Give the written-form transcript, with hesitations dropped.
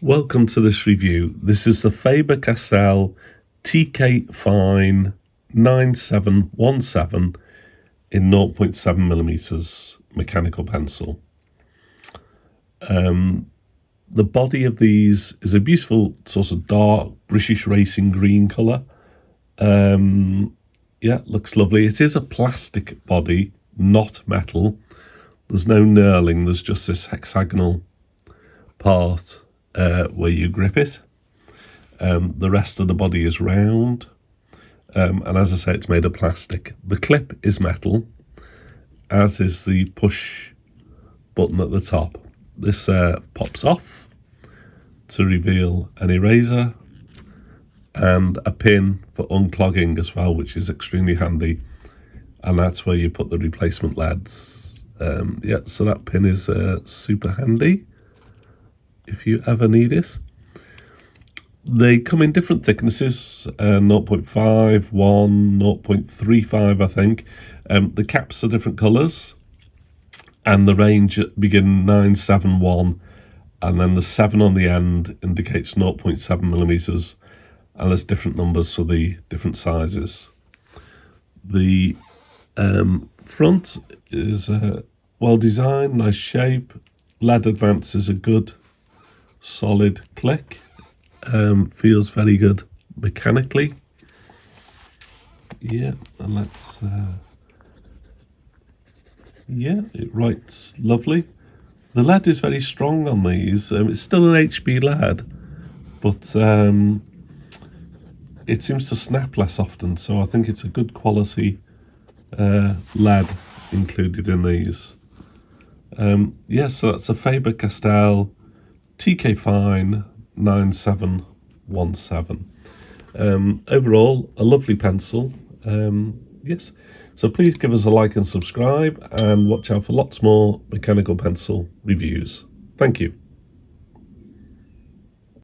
Welcome to this review. This is the Faber Castell TK Fine 9717 in 0.7mm mechanical pencil. The body of these is a beautiful sort of dark British racing green colour. Yeah, looks lovely. It is a plastic body, not metal. There's no knurling, there's just this hexagonal part where you grip it. The rest of the body is round, and as I say, it's made of plastic. The clip is metal, as is the push button at the top. This pops off to reveal an eraser and a pin for unclogging as well, which is extremely handy, and that's where you put the replacement leads. Yeah, so that pin is super handy if you ever need it. They come in different thicknesses, 0.5, 1, 0.35 I think. The caps are different colours, and the range begin 971, and then the 7 on the end indicates 0.7mm, and there's different numbers for the different sizes. The front is well designed, nice shape. Lead advance is a good solid click. Feels very good mechanically. Yeah, and let's yeah, it writes lovely. The lead is very strong on these. It's still an HB lead, but it seems to snap less often, so I think it's a good quality lead included in these. Yeah, so that's a Faber Castell TK Fine 9717. Overall, a lovely pencil. Yes, so please give us a like and subscribe, and watch out for lots more mechanical pencil reviews. Thank you.